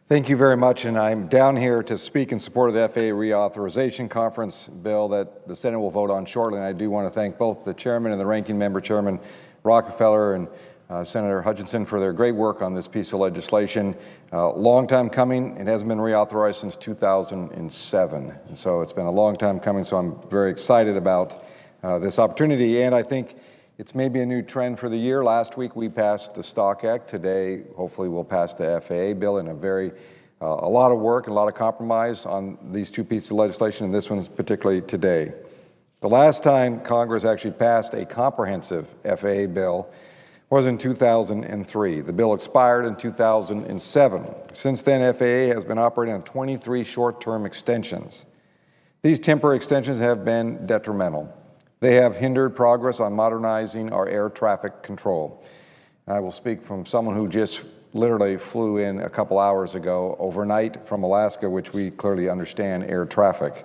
Thank you very much, and I'm down here to speak in support of the FAA Reauthorization Conference bill that the Senate will vote on shortly. And I do want to thank both the chairman and the ranking member, Chairman Rockefeller and Senator Hutchinson, for their great work on this piece of legislation. Long time coming. It hasn't been reauthorized since 2007. And so it's been a long time coming, so I'm very excited about this opportunity. And I think it's maybe a new trend for the year. Last week we passed the Stock Act. Today, hopefully, we'll pass the FAA bill in a lot of work and a lot of compromise on these two pieces of legislation, and this one's particularly today. The last time Congress actually passed a comprehensive FAA bill was in 2003. The bill expired in 2007. Since then, FAA has been operating on 23 short-term extensions. These temporary extensions have been detrimental. They have hindered progress on modernizing our air traffic control. I will speak from someone who just literally flew in a couple hours ago overnight from Alaska, which we clearly understand air traffic.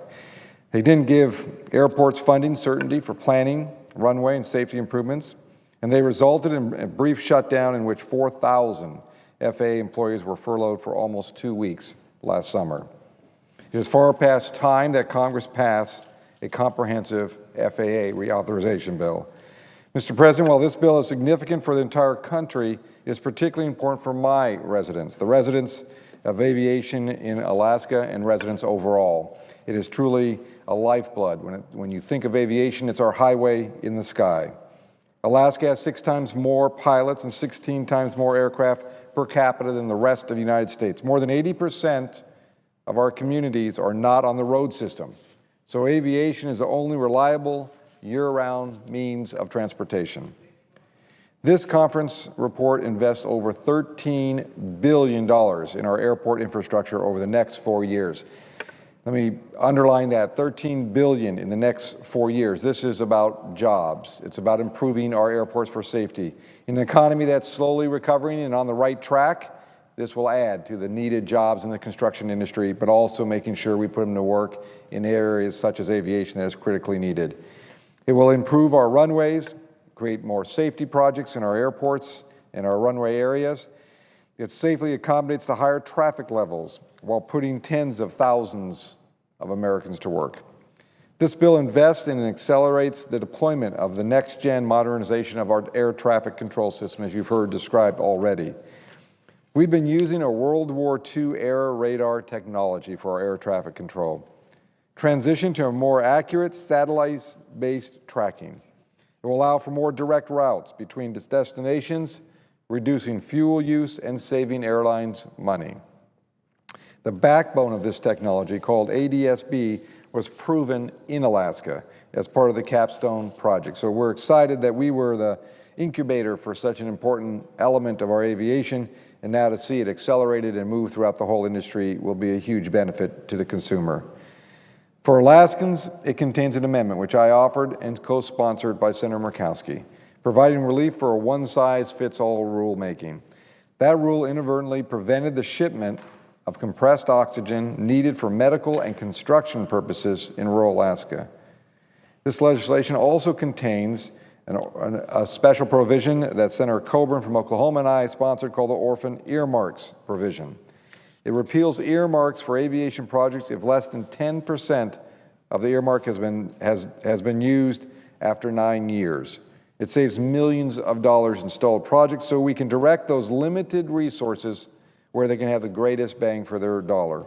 They didn't give airports funding certainty for planning, runway, and safety improvements, and they resulted in a brief shutdown in which 4,000 FAA employees were furloughed for almost 2 weeks last summer. It is far past time that Congress pass a comprehensive FAA reauthorization bill. Mr. President, while this bill is significant for the entire country, it is particularly important for my residents, the residents of aviation in Alaska and residents overall. It is truly a lifeblood. When you think of aviation, it's our highway in the sky. Alaska has 6 times more pilots and 16 times more aircraft per capita than the rest of the United States. More than 80% of our communities are not on the road system. So aviation is the only reliable, year-round means of transportation. This conference report invests over $13 billion in our airport infrastructure over the next 4 years. Let me underline that, $13 billion in the next 4 years. This is about jobs. It's about improving our airports for safety. In an economy that's slowly recovering and on the right track, this will add to the needed jobs in the construction industry, but also making sure we put them to work in areas such as aviation that is critically needed. It will improve our runways, create more safety projects in our airports and our runway areas. It safely accommodates the higher traffic levels while putting tens of thousands of Americans to work. This bill invests in and accelerates the deployment of the next-gen modernization of our air traffic control system, as you've heard described already. We've been using a World War II era radar technology for our air traffic control. Transition to a more accurate satellite-based tracking. It will allow for more direct routes between destinations, reducing fuel use and saving airlines money. The backbone of this technology, called ADS-B, was proven in Alaska as part of the Capstone project. So we're excited that we were the incubator for such an important element of our aviation, and now to see it accelerated and move throughout the whole industry will be a huge benefit to the consumer. For Alaskans, it contains an amendment which I offered and co-sponsored by Senator Murkowski, providing relief for a one-size-fits-all rulemaking. That rule inadvertently prevented the shipment of compressed oxygen needed for medical and construction purposes in rural Alaska. This legislation also contains a special provision that Senator Coburn from Oklahoma and I sponsored called the Orphan Earmarks provision. It repeals earmarks for aviation projects if less than 10% of the earmark has been used after 9 years. It saves millions of dollars in stalled projects so we can direct those limited resources where they can have the greatest bang for their dollar.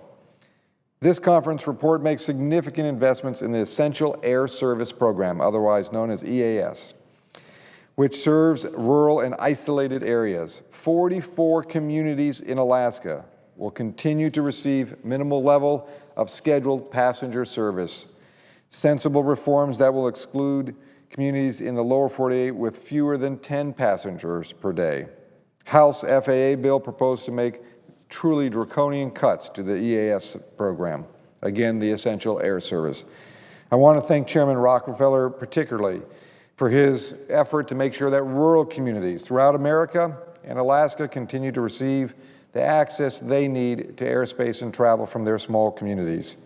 This conference report makes significant investments in the Essential Air Service Program, otherwise known as EAS, which serves rural and isolated areas. 44 communities in Alaska will continue to receive minimal level of scheduled passenger service. Sensible reforms that will exclude communities in the lower 48 with fewer than 10 passengers per day. House FAA bill proposed to make truly draconian cuts to the EAS program. Again, the Essential Air Service. I want to thank Chairman Rockefeller particularly for his effort to make sure that rural communities throughout America and Alaska continue to receive the access they need to airspace and travel from their small communities.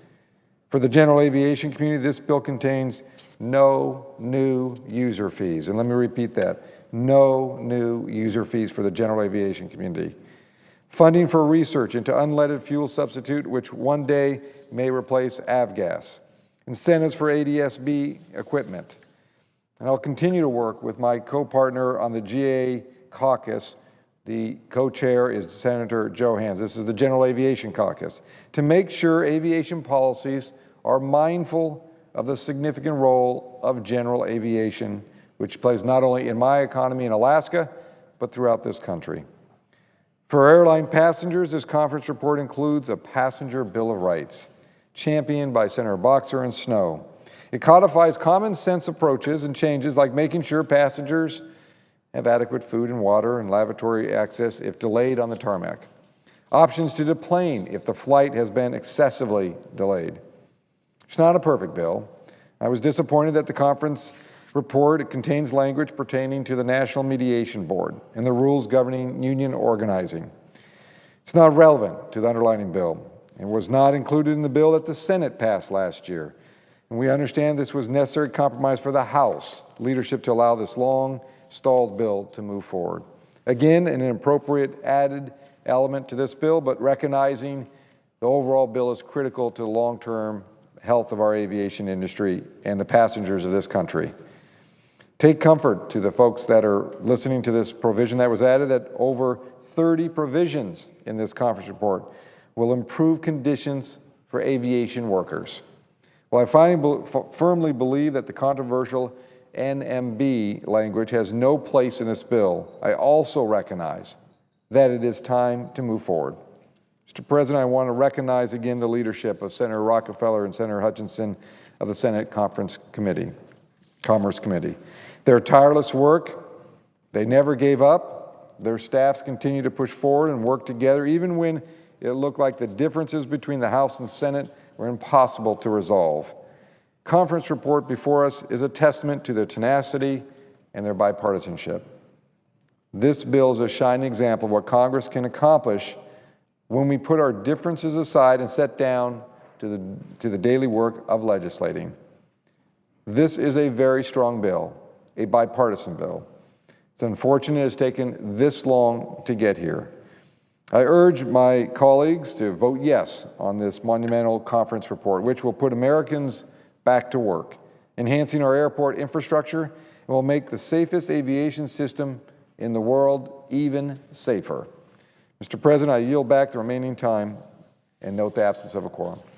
For the general aviation community, this bill contains no new user fees. And let me repeat that, no new user fees for the general aviation community. funding for research into unleaded fuel substitute, which one day may replace avgas, incentives for ADS-B equipment. And I'll continue to work with my co-partner on the GA caucus. The co-chair is Senator Joe Hans. This is the General Aviation Caucus, to make sure aviation policies are mindful of the significant role of general aviation, which plays not only in my economy in Alaska, but throughout this country. For airline passengers, this conference report includes a passenger Bill of Rights, championed by Senator Boxer and Snowe. It codifies common sense approaches and changes like making sure passengers have adequate food and water and lavatory access if delayed on the tarmac. Options to deplane if the flight has been excessively delayed. It's not a perfect bill. I was disappointed that the conference report contains language pertaining to the National Mediation Board and the rules governing union organizing. It's not relevant to the underlying bill and was not included in the bill that the Senate passed last year. And we understand this was necessary compromise for the House leadership to allow this long stalled bill to move forward. Again, an appropriate added element to this bill, but recognizing the overall bill is critical to the long-term health of our aviation industry and the passengers of this country. Take comfort to the folks that are listening to this provision that was added, that over 30 provisions in this conference report will improve conditions for aviation workers. While I firmly believe that the controversial NMB language has no place in this bill, I also recognize that it is time to move forward. Mr. President, I want to recognize again the leadership of Senator Rockefeller and Senator Hutchinson of the Senate Commerce Committee. Their tireless work, they never gave up. Their staffs continue to push forward and work together, even when it looked like the differences between the House and Senate were impossible to resolve. Conference report before us is a testament to their tenacity and their bipartisanship. This bill is a shining example of what Congress can accomplish when we put our differences aside and sit down to the daily work of legislating. This is a very strong bill, a bipartisan bill. It's unfortunate it's taken this long to get here. I urge my colleagues to vote yes on this monumental conference report, which will put Americans back to work, enhancing our airport infrastructure, and will make the safest aviation system in the world even safer. Mr. President, I yield back the remaining time and note the absence of a quorum.